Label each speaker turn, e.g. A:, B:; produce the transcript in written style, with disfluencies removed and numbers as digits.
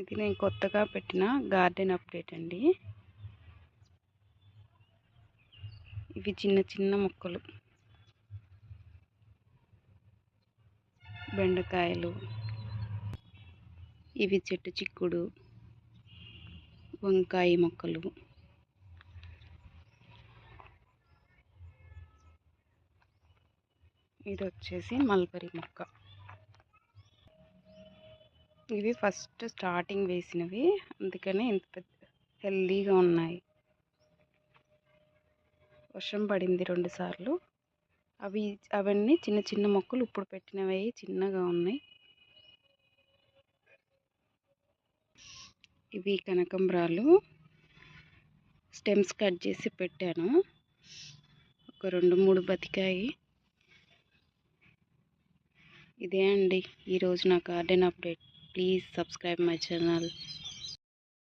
A: ఇది నేను కొత్తగా పెట్టిన గార్డెన్ అప్డేట్ అండి. ఇవి చిన్న చిన్న మొక్కలు, బెండకాయలు, ఇవి చెట్టు చిక్కుడు, వంకాయ మొక్కలు, ఇది వచ్చేసి మల్బరీ మొక్క. ఇవి ఫస్ట్ స్టార్టింగ్ వేసినవి, అందుకనే ఇంత పెద్ద హెల్దీగా ఉన్నాయి. వర్షం పడింది 2 సార్లు. అవన్నీ చిన్న చిన్న మొక్కలు, ఇప్పుడు పెట్టినవి చిన్నగా ఉన్నాయి. ఇవి కనకంబరాలు స్టెమ్స్ కట్ చేసి పెట్టాను, ఒక 2-3 బతికాయి. ఇదే అండి ఈరోజు నా garden update. Please subscribe my channel.